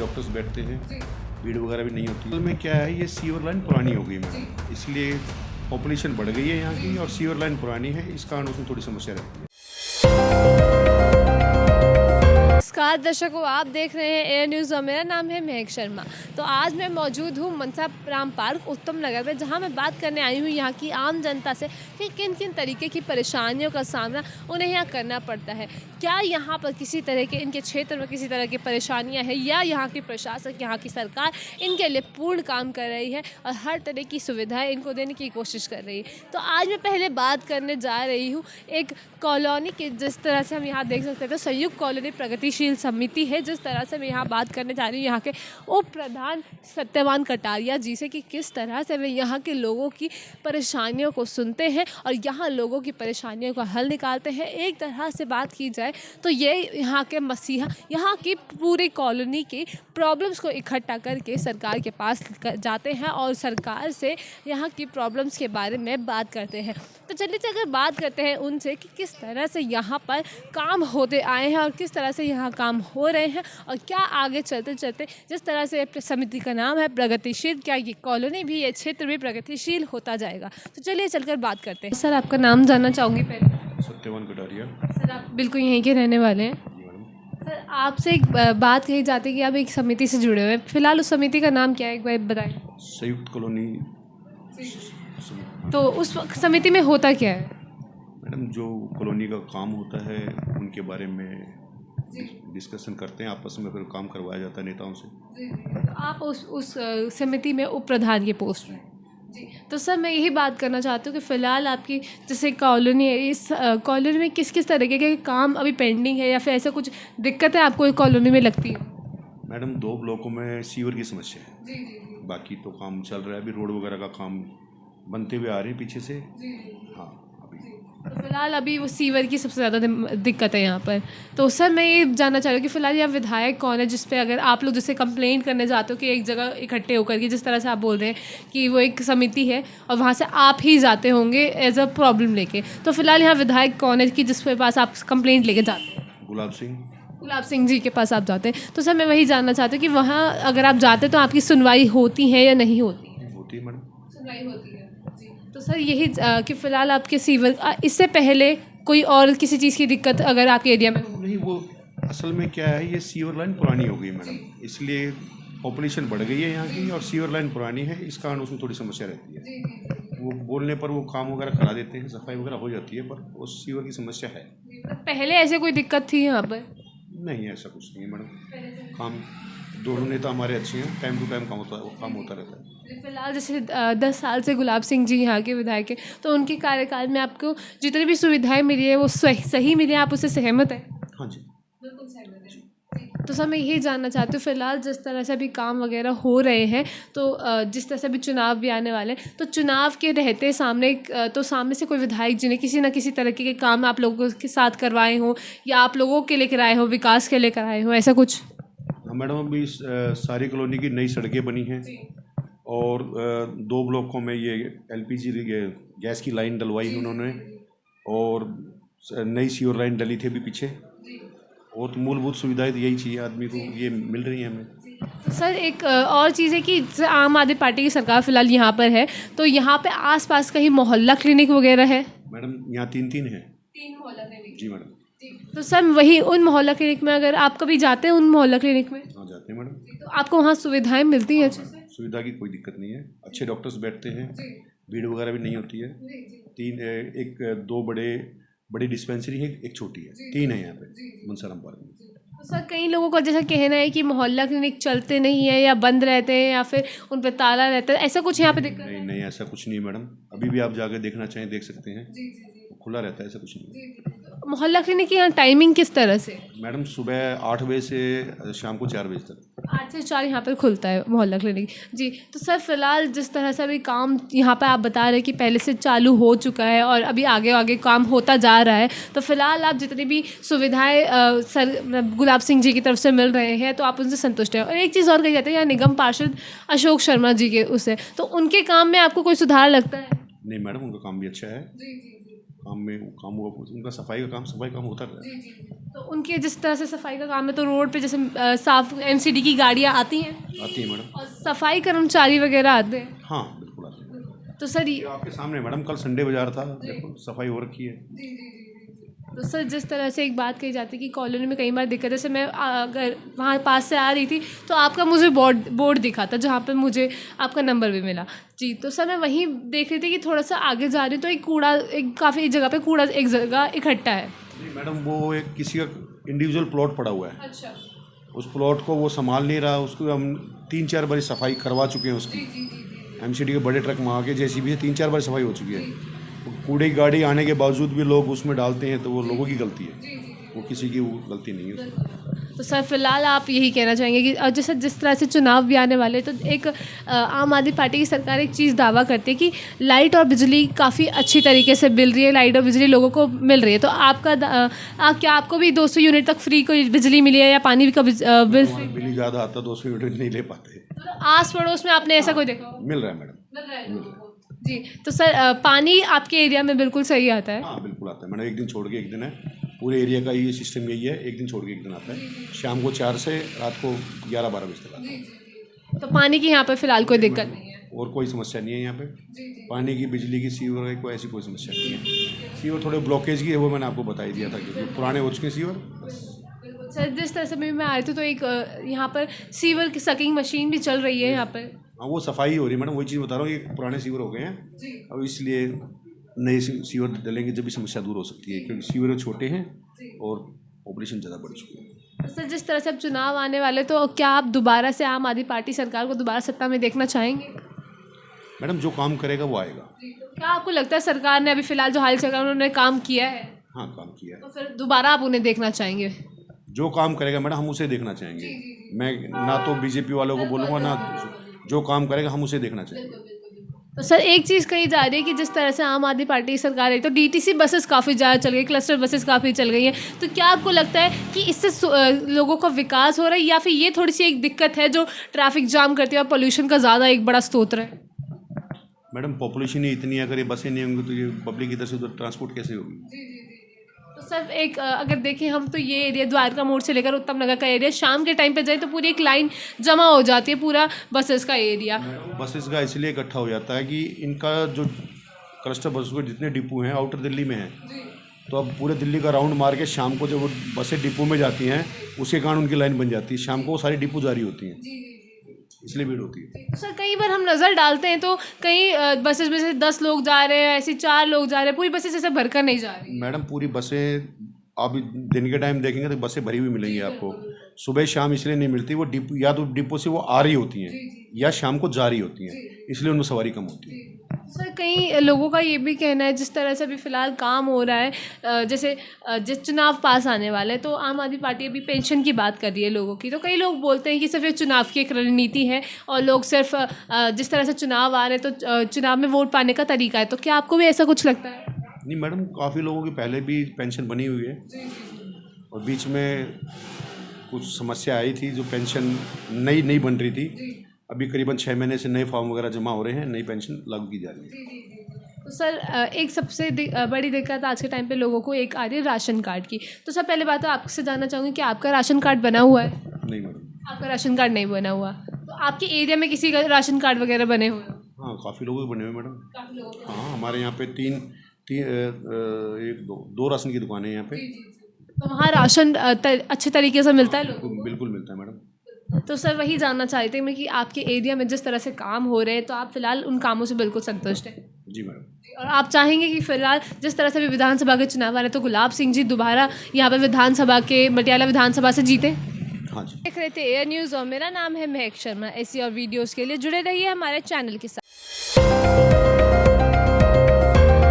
Doctors बैठते हैं, भीड़ वगैरह भी नहीं होती। असल में क्या है, ये सीवर लाइन पुरानी हो गई मैडम, इसलिए पॉपुलेशन बढ़ गई है यहाँ की, और सीवर लाइन पुरानी है, इस कारण उसमें थोड़ी समस्या रहती है। नमस्कार दर्शकों, आप देख रहे हैं एयर न्यूज़ और मेरा नाम है महक शर्मा। तो आज मैं मौजूद हूँ मनसा राम पार्क उत्तम नगर में, जहाँ मैं बात करने आई हूँ यहाँ की आम जनता से कि किन किन तरीके की परेशानियों का सामना उन्हें यहाँ करना पड़ता है। क्या यहाँ पर किसी तरह के इनके क्षेत्र में किसी तरह की परेशानियाँ हैं, या यहाँ की प्रशासक, यहाँ की सरकार इनके लिए पूर्ण काम कर रही है और हर तरह की सुविधाएँ इनको देने की कोशिश कर रही है। तो आज मैं पहले बात करने जा रही हूँ एक कॉलोनी की, जिस तरह से हम यहाँ देख सकते हैं तो संयुक्त कॉलोनी प्रगतिशील समिति है। जिस तरह से मैं यहाँ बात करने जा रही हूँ यहाँ के उप प्रधान सत्यवान कटारिया जी से कि किस तरह से वे यहाँ के लोगों की परेशानियों को सुनते हैं और यहाँ लोगों की परेशानियों का हल निकालते हैं। एक तरह से बात की जाए तो ये यहाँ के मसीहा यहाँ की पूरी कॉलोनी की प्रॉब्लम्स को इकट्ठा करके सरकार के पास जाते हैं और सरकार से यहाँ की प्रॉब्लम्स के बारे में बात करते हैं। तो चलिए अगर बात करते हैं उनसे कि किस तरह से यहाँ पर काम होते आए हैं और किस तरह से यहाँ काम हो रहे हैं और क्या आगे चलते चलते जिस तरह से समिति का नाम है प्रगतिशील, क्या ये कॉलोनी भी, ये क्षेत्र भी प्रगतिशील होता जाएगा। तो चलिए चलकर बात करते हैं। सर, आपका नाम जानना चाहूँगी पहले। सत्यवान कटारिया। सर, आप बिल्कुल यहीं के रहने वाले हैं। सर, आपसे एक बात कही जाती है कि आप एक समिति से जुड़े हुए हैं, फिलहाल उस समिति का नाम क्या है, एक बार बताएं। संयुक्त कॉलोनी। तो उस समिति में होता क्या है? मैडम, जो कॉलोनी का काम होता है उनके बारे में डिस्कशन करते हैं आपस में, फिर काम करवाया जाता है नेताओं से। तो आप उस समिति में उप प्रधान की पोस्ट में जी। तो सर, मैं यही बात करना चाहती हूँ कि फ़िलहाल आपकी जैसे कॉलोनी है, इस कॉलोनी में किस किस तरीके के काम अभी पेंडिंग है या फिर ऐसा कुछ दिक्कत है आपको कॉलोनी में लगती है? मैडम, 2 ब्लॉकों में सीवर की समस्या है। जी। बाकी तो काम चल रहा है, अभी रोड वगैरह का काम बनते हुए आ रहे हैं पीछे से। हाँ, तो फिलहाल अभी वो सीवर की सबसे ज़्यादा दिक्कत है यहाँ पर। तो सर, मैं ये जानना चाह रही हूँ कि फ़िलहाल यहाँ विधायक कौन है जिस पे अगर आप लोग जैसे कंप्लेंट करने जाते हो कि एक जगह इकट्ठे होकर के, जिस तरह से आप बोल रहे हैं कि वो एक समिति है और वहाँ से आप ही जाते होंगे एज अ प्रॉब्लम लेके, तो फिलहाल यहाँ विधायक कौन है कि जिस पे पास आप कंप्लेंट लेके जाते हैं? गुलाब सिंह जी के पास आप जाते हैं। तो सर, मैं वही जानना चाहती हूँ कि वहाँ अगर आप जाते हैं तो आपकी सुनवाई होती है या नहीं होती है? होती है मैडम, सुनवाई होती है जी। तो सर, यही कि फ़िलहाल आपके सीवर इससे पहले कोई और किसी चीज़ की दिक्कत अगर आपके एरिया में नहीं। वो असल में क्या है, ये सीवर लाइन पुरानी हो गई मैडम, इसलिए पॉपुलेशन बढ़ गई है यहाँ की, और सीवर लाइन पुरानी है, इस कारण उसमें थोड़ी समस्या रहती है। वो बोलने पर वो काम वगैरह करा देते हैं, सफाई वगैरह हो जाती है, पर वो सीवर की समस्या है। पहले ऐसे कोई दिक्कत थी यहाँ पर? नहीं, ऐसा कुछ नहीं है मैडम। काम दोनों नेता हमारे अच्छे हैं, टाइम टू टाइम काम होता रहता है। फिलहाल जैसे 10 साल से गुलाब सिंह जी यहाँ के विधायक हैं, तो उनके कार्यकाल में आपको जितनी भी सुविधाएं मिली है वो सही मिली है, आप उससे सहमत हैं? हाँ जी, बिल्कुल सहमत हैं। तो सर, मैं यही जानना चाहती हूँ फ़िलहाल जिस तरह से अभी काम वगैरह हो रहे हैं, तो जिस तरह से अभी चुनाव भी आने वाले हैं, तो चुनाव के रहते सामने तो सामने से कोई विधायक जी ने किसी न किसी तरीके के काम आप लोगों के साथ करवाए हों या आप लोगों के लिए कराए हों, विकास के लिए कराए हों, ऐसा कुछ? हाँ मैडम, अभी सारी कॉलोनी की नई सड़कें बनी हैं, और 2 ब्लॉकों में ये LPG गैस की लाइन डलवाई है उन्होंने, और नई सीवर लाइन डली थी अभी पीछे, और तो मूलभूत सुविधाएं तो यही चाहिए आदमी को, ये मिल रही हैं हमें। तो सर, एक और चीज़ है कि आम आदमी पार्टी की सरकार फिलहाल यहाँ पर है, तो यहाँ पे आसपास कहीं मोहल्ला क्लिनिक वगैरह है? मैडम, यहाँ 3 है। 3 मोहल्ला क्लिनिक? जी मैडम। तो सर, वही उन मोहल्ला क्लिनिक में अगर आप कभी जाते हैं उन मोहल्ला क्लिनिक में? हाँ, जाते हैं मैडम। तो आपको वहाँ सुविधाएं मिलती हैं अच्छे से? सुविधा की कोई दिक्कत नहीं है, अच्छे डॉक्टर्स बैठते हैं, भीड़ वगैरह भी नहीं होती है। 2 बड़ी डिस्पेंसरी है, एक छोटी है, 3 है यहाँ पे मनसा राम पार्क में। तो सर, कई लोगों का जैसा कहना है कि मोहल्ला क्लिनिक चलते नहीं है या बंद रहते हैं या फिर उन पर ताला रहता है, ऐसा कुछ यहाँ पे दिक्कत है? नहीं, ऐसा कुछ नहीं है मैडम, अभी भी आप जाकर देखना चाहें देख सकते हैं, खुला रहता है, ऐसा कुछ नहीं। मोहल्ला क्लिनिक की यहाँ टाइमिंग किस तरह से? मैडम, सुबह 8 बजे से शाम को 4 बजे तक। 8 से 4 यहाँ पर खुलता है मोहल्ला क्लिनिक जी। तो सर, फिलहाल जिस तरह से अभी काम यहाँ पर आप बता रहे हैं कि पहले से चालू हो चुका है और अभी आगे आगे काम होता जा रहा है, तो फिलहाल आप जितनी भी सुविधाएं सर गुलाब सिंह जी की तरफ से मिल रहे हैं तो आप उनसे संतुष्ट हैं? और एक चीज़ और कही जाती है यहाँ निगम पार्षद अशोक शर्मा जी के उससे, तो उनके काम में आपको कोई सुधार लगता है? नहीं मैडम, उनका काम भी अच्छा है। काम हुआ, उनका सफाई काम होता रहा है। तो उनके जिस तरह से सफाई का काम है, तो रोड पे जैसे साफ एमसीडी की गाड़ियाँ आती हैं आती है मैडम। और सफाई कर्मचारी वगैरह आते हैं। हाँ बिल्कुल आती है। तो सर ये आपके सामने मैडम, कल संडे बाजार था, देखो सफाई हो रखी है। तो सर जिस तरह से एक बात कही जाती है कि कॉलोनी में कई बार दिक्कत, जैसे मैं अगर वहाँ पास से आ रही थी तो आपका मुझे बोर्ड दिखा था जहाँ पे मुझे आपका नंबर भी मिला जी। तो सर मैं वहीं देख रही थी कि थोड़ा सा आगे जा रही हूँ तो एक काफ़ी जगह पे कूड़ा एक जगह इकट्ठा है। नहीं मैडम, वो एक किसी का इंडिविजुअल प्लॉट पड़ा हुआ है। अच्छा। उस प्लॉट को वो संभाल नहीं रहा, उसको हम 3-4 बार सफाई करवा चुके हैं उसकी। एमसीडी के बड़े ट्रक मंगा के जेसीबी से 3-4 बार सफाई हो चुकी है। कूड़े की गाड़ी आने के बावजूद भी लोग उसमें डालते हैं, तो वो लोगों की गलती है, वो किसी की वो गलती नहीं है। तो सर फिलहाल आप यही कहना चाहेंगे कि जैसे जिस तरह से चुनाव भी आने वाले, तो एक आम आदमी पार्टी की सरकार एक चीज़ दावा करती है कि लाइट और बिजली काफ़ी अच्छी तरीके से मिल रही है, लाइट और बिजली लोगों को मिल रही है। तो क्या आपको भी 200 यूनिट तक फ्री कोई बिजली मिली है या पानी का बिल फ्री? बिल ज़्यादा आता, 200 यूनिट नहीं ले पाते। तो आस पड़ोस में आपने ऐसा कोई देखा? मिल रहा है मैडम। जी। तो सर पानी आपके एरिया में बिल्कुल सही आता है? हाँ बिल्कुल आता है मैडम, एक दिन छोड़ के एक दिन है। पूरे एरिया का ये सिस्टम यही है, एक दिन छोड़ के एक दिन आता है। शाम को 4 से रात को 11-12 बजे तक आता है। तो पानी की यहाँ पर फिलहाल कोई दिक्कत नहीं है? और कोई समस्या नहीं है यहाँ पे। पानी की, बिजली की, सीवर की कोई ऐसी कोई समस्या नहीं है। सीवर थोड़े ब्लॉकेज की है, वो मैंने आपको बता ही दिया था कि पुराने हो चुके हैं सीवर। सर जिस तरह से मैं आ रही थी तो एक यहाँ पर सीवर की सकिंग मशीन भी चल रही है यहाँ पर। हाँ वो सफाई हो रही है मैडम, वही चीज़ बता रहा हूँ, ये पुराने सीवर हो गए हैं अब, इसलिए नए सीवर डलेंगे जब भी समस्या दूर हो सकती है, क्योंकि सीवर छोटे हैं और पॉपुलेशन ज़्यादा बढ़ चुकी है। तो सर जिस तरह से अब चुनाव आने वाले, तो क्या आप दोबारा से आम आदमी पार्टी सरकार को दोबारा सत्ता में देखना चाहेंगे? मैडम जो काम करेगा वो आएगा। क्या आपको लगता है सरकार ने अभी फिलहाल जो हाल सरकार उन्होंने काम किया है? हाँ काम किया है। तो फिर दोबारा आप उन्हें देखना चाहेंगे? जो काम करेगा मैडम हम उसे देखना चाहेंगे। मैं ना तो बीजेपी वालों को बोलूँगा, ना जो काम करेगा हम उसे देखना चाहेंगे। तो सर एक चीज़ कही जा रही है कि जिस तरह से आम आदमी पार्टी की सरकार है, तो डीटीसी बसेस काफ़ी ज़्यादा चल गई, क्लस्टर बसेस काफ़ी चल गई हैं। तो क्या आपको लगता है कि इससे लोगों का विकास हो रहा है, या फिर ये थोड़ी सी एक दिक्कत है जो ट्रैफिक जाम करती है और पोल्यूशन का ज़्यादा एक बड़ा स्रोत है? मैडम पॉपुलेशन ही इतनी है, अगर ये बसें नहीं होंगी तो ये पब्लिक इधर से उधर ट्रांसपोर्ट कैसे होगी? तो सर एक अगर देखें हम, तो ये एरिया द्वारका मोड़ से लेकर उत्तम नगर का एरिया, शाम के टाइम पे जाए तो पूरी एक लाइन जमा हो जाती है, पूरा बसेस का एरिया। बसेस का इसलिए इकट्ठा हो जाता है कि इनका जो क्लस्टर बस के जितने डिपो हैं आउटर दिल्ली में हैं, तो अब पूरे दिल्ली का राउंड मार के शाम को जब वो बसें डिपो में जाती हैं, उसके कारण उनकी लाइन बन जाती है। शाम को वो सारी डिपो जारी होती हैं, इसलिए भीड़ होती है। सर कई बार हम नज़र डालते हैं तो कई बसेस में से 10 लोग जा रहे हैं, ऐसे 4 लोग जा रहे हैं, पूरी बसेस ऐसे भरकर नहीं जा रही। मैडम पूरी बसें आप दिन के टाइम देखेंगे तो बसें भरी हुई मिलेंगी आपको। सुबह शाम इसलिए नहीं मिलती, वो डिपो या तो डिपो से वो आ रही होती हैं या शाम को जा रही होती हैं, इसलिए उनमें सवारी कम होती है। सर कई लोगों का ये भी कहना है, जिस तरह से अभी फ़िलहाल काम हो रहा है, जैसे जिस चुनाव पास आने वाले हैं, तो आम आदमी पार्टी अभी पेंशन की बात कर रही है लोगों की, तो कई लोग बोलते हैं कि सिर्फ ये चुनाव की एक रणनीति है और लोग सिर्फ जिस तरह से चुनाव आ रहे हैं तो चुनाव में वोट पाने का तरीका है। तो क्या आपको भी ऐसा कुछ लगता है? नहीं मैडम, काफ़ी लोगों की पहले भी पेंशन बनी हुई है और बीच में कुछ समस्या आई थी, जो पेंशन नई बन रही थी। अभी करीबन 6 महीने से नए फॉर्म वगैरह जमा हो रहे हैं, नई पेंशन लागू की जा रही है। तो सर एक सबसे बड़ी दिक्कत आज के टाइम पे लोगों को एक आ रही है राशन कार्ड की। तो सर पहले बात तो आपसे जानना चाहूँगी कि आपका राशन कार्ड बना हुआ है? नहीं मैडम, आपका राशन कार्ड नहीं बना हुआ। तो आपके एरिया में किसी का राशन कार्ड वगैरह बने हुए? हाँ काफ़ी लोगों के बने हुए मैडम। काफ़ी लोगों। हाँ हमारे यहाँ पे दो राशन की दुकानें हैं यहाँ पे। तो वहाँ राशन अच्छे तरीके से मिलता है लोगों को? बिल्कुल मिलता है मैडम। तो सर वही जानना चाहते हैं मैं कि आपके एरिया में जिस तरह से काम हो रहे हैं, तो आप फिलहाल उन कामों से बिल्कुल संतुष्ट हैं? जी मैडम। और आप चाहेंगे कि फिलहाल जिस तरह से भी विधानसभा के चुनाव आ रहे हैं, तो गुलाब सिंह जी दोबारा यहाँ पर विधानसभा के मटियाला विधानसभा से जीते? हाँ जी। देख रहे थे एयर न्यूज़ और मेरा नाम है महक शर्मा। ऐसी और वीडियोज़ के लिए जुड़े रहिए हमारे चैनल के साथ।